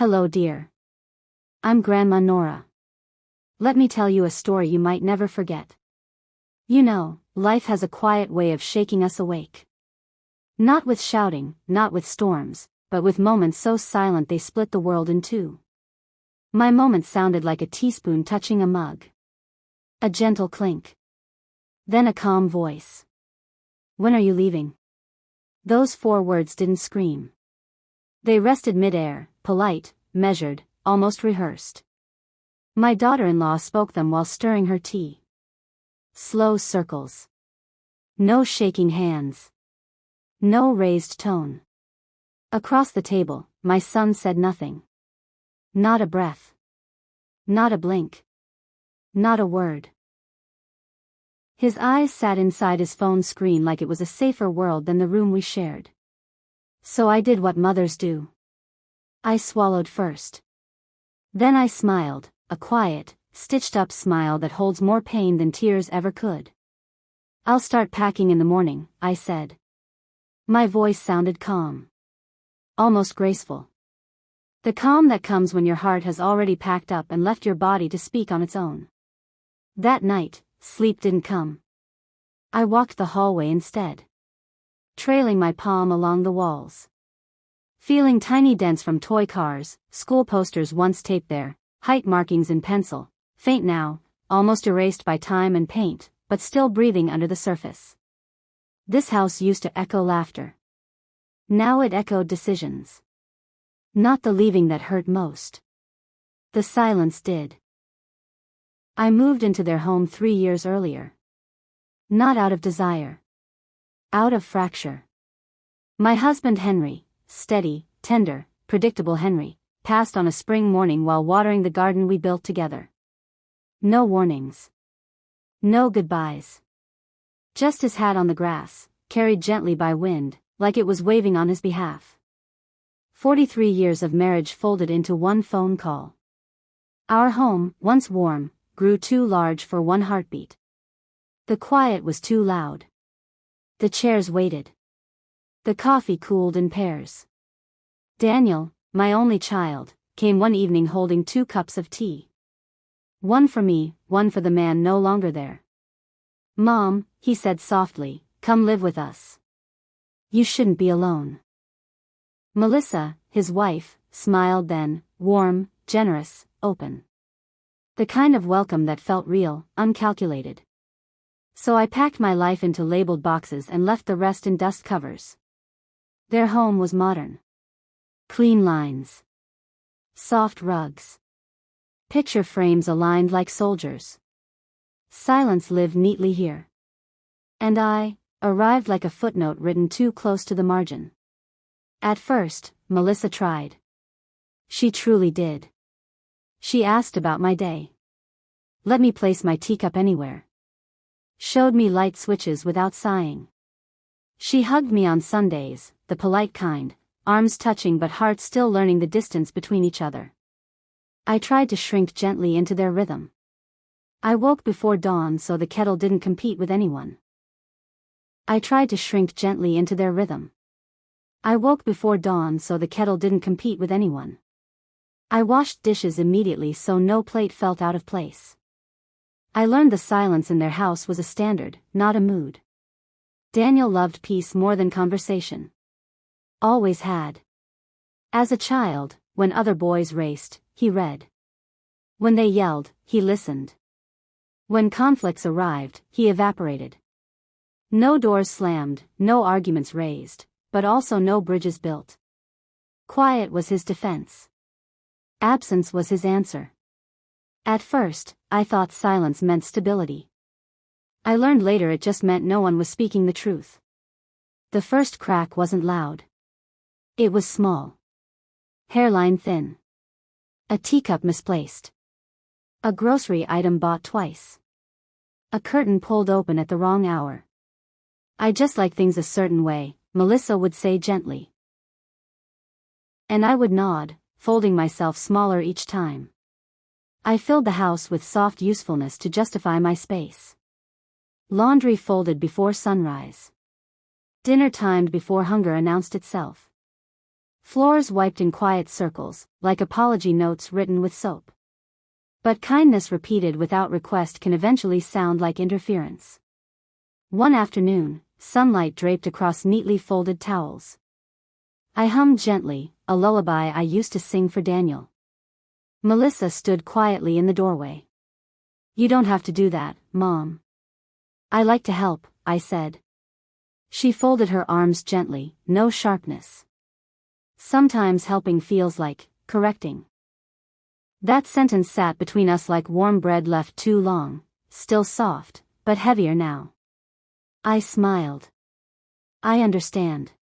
Hello, dear. I'm Grandma Nora. Let me tell you a story you might never forget. You know, life has a quiet way of shaking us awake. Not with shouting, not with storms, but with moments so silent they split the world in two. My moment sounded like a teaspoon touching a mug. A gentle clink. Then a calm voice. When are you leaving? Those 4 words didn't scream. They rested mid-air, polite, measured, almost rehearsed. My daughter-in-law spoke them while stirring her tea. Slow circles. No shaking hands. No raised tone. Across the table, my son said nothing. Not a breath. Not a blink. Not a word. His eyes sat inside his phone screen like it was a safer world than the room we shared. So I did what mothers do. I swallowed first. Then I smiled, a quiet, stitched-up smile that holds more pain than tears ever could. I'll start packing in the morning, I said. My voice sounded calm. Almost graceful. The calm that comes when your heart has already packed up and left your body to speak on its own. That night, sleep didn't come. I walked the hallway instead. Trailing my palm along the walls. Feeling tiny dents from toy cars, school posters once taped there, height markings in pencil, faint now, almost erased by time and paint, but still breathing under the surface. This house used to echo laughter. Now it echoed decisions. Not the leaving that hurt most. The silence did. I moved into their home 3 years earlier. Not out of desire. Out of fracture. My husband Henry, steady, tender, predictable Henry, passed on a spring morning while watering the garden we built together. No warnings. No goodbyes. Just his hat on the grass, carried gently by wind, like it was waving on his behalf. 43 years of marriage folded into one phone call. Our home, once warm, grew too large for one heartbeat. The quiet was too loud. The chairs waited. The coffee cooled in pairs. Daniel, my only child, came one evening holding 2 cups of tea. One for me, one for the man no longer there. Mom, he said softly, come live with us. You shouldn't be alone. Melissa, his wife, smiled then, warm, generous, open. The kind of welcome that felt real, uncalculated. So I packed my life into labeled boxes and left the rest in dust covers. Their home was modern. Clean lines. Soft rugs. Picture frames aligned like soldiers. Silence lived neatly here. And I arrived like a footnote written too close to the margin. At first, Melissa tried. She truly did. She asked about my day. Let me place my teacup anywhere. Showed me light switches without sighing. She hugged me on Sundays, the polite kind, arms touching but hearts still learning the distance between each other. I tried to shrink gently into their rhythm. I woke before dawn so the kettle didn't compete with anyone. I tried to shrink gently into their rhythm. I woke before dawn so the kettle didn't compete with anyone. I washed dishes immediately so no plate felt out of place. I learned the silence in their house was a standard, not a mood. Daniel loved peace more than conversation. Always had. As a child, when other boys raced, he read. When they yelled, he listened. When conflicts arrived, he evaporated. No doors slammed, no arguments raised, but also no bridges built. Quiet was his defense. Absence was his answer. At first, I thought silence meant stability. I learned later it just meant no one was speaking the truth. The first crack wasn't loud. It was small. Hairline thin. A teacup misplaced. A grocery item bought twice. A curtain pulled open at the wrong hour. I just like things a certain way, Melissa would say gently. And I would nod, folding myself smaller each time. I filled the house with soft usefulness to justify my space. Laundry folded before sunrise. Dinner timed before hunger announced itself. Floors wiped in quiet circles, like apology notes written with soap. But kindness repeated without request can eventually sound like interference. One afternoon, sunlight draped across neatly folded towels. I hummed gently, a lullaby I used to sing for Daniel. Melissa stood quietly in the doorway. "You don't have to do that, Mom." "I like to help," I said. She folded her arms gently, no sharpness. "Sometimes helping feels like correcting." That sentence sat between us like warm bread left too long, still soft, but heavier now. I smiled. "I understand."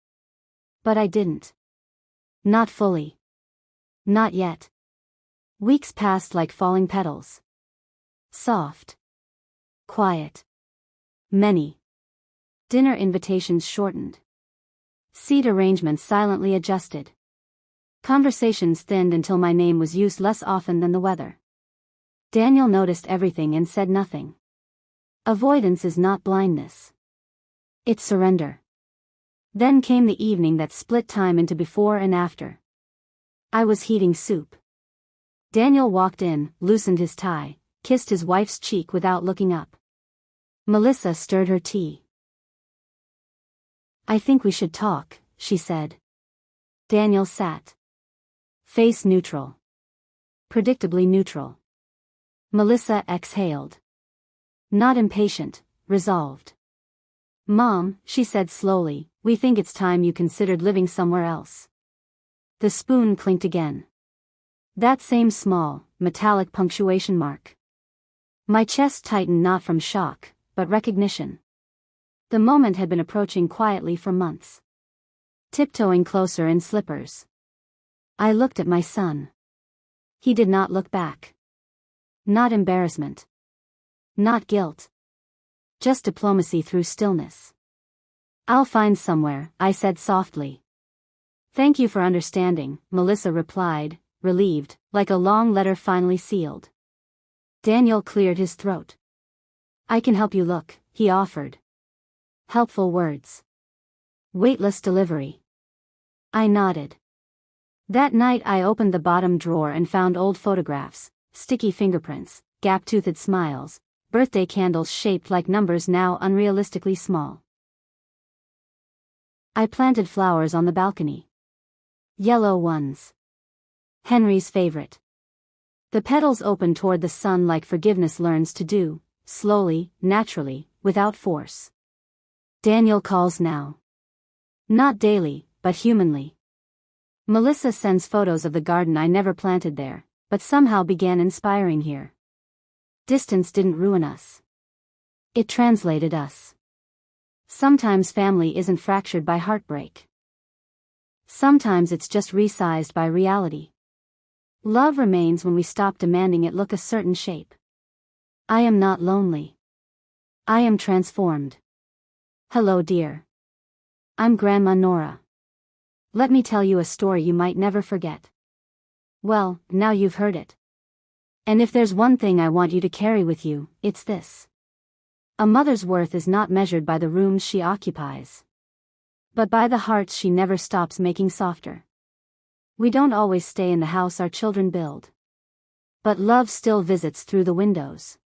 But I didn't. Not fully. Not yet. Weeks passed like falling petals. Soft. Quiet. Many. Dinner invitations shortened. Seat arrangements silently adjusted. Conversations thinned until my name was used less often than the weather. Daniel noticed everything and said nothing. Avoidance is not blindness. It's surrender. Then came the evening that split time into before and after. I was heating soup. Daniel walked in, loosened his tie, kissed his wife's cheek without looking up. Melissa stirred her tea. "I think we should talk," she said. Daniel sat. Face neutral. Predictably neutral. Melissa exhaled. Not impatient, resolved. "Mom," she said slowly, "we think it's time you considered living somewhere else." The spoon clinked again. That same small, metallic punctuation mark. My chest tightened not from shock, but recognition. The moment had been approaching quietly for months. Tiptoeing closer in slippers. I looked at my son. He did not look back. Not embarrassment. Not guilt. Just diplomacy through stillness. "I'll find somewhere," I said softly. "Thank you for understanding," Melissa replied, relieved, like a long letter finally sealed. Daniel cleared his throat. "I can help you look," he offered. Helpful words. Weightless delivery. I nodded. That night I opened the bottom drawer and found old photographs, sticky fingerprints, gap-toothed smiles, birthday candles shaped like numbers now unrealistically small. I planted flowers on the balcony. Yellow ones. Henry's favorite. The petals opened toward the sun like forgiveness learns to do, slowly, naturally, without force. Daniel calls now. Not daily, but humanly. Melissa sends photos of the garden I never planted there, but somehow began inspiring here. Distance didn't ruin us. It translated us. Sometimes family isn't fractured by heartbreak. Sometimes it's just resized by reality. Love remains when we stop demanding it look a certain shape. I am not lonely. I am transformed. Hello, dear. I'm Grandma Nora. Let me tell you a story you might never forget. Well, now you've heard it. And if there's one thing I want you to carry with you, it's this. A mother's worth is not measured by the rooms she occupies, but by the hearts she never stops making softer. We don't always stay in the house our children build, but love still visits through the windows.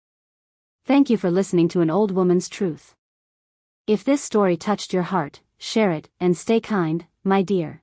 Thank you for listening to An Old Woman's Truth. If this story touched your heart, share it, and stay kind, my dear.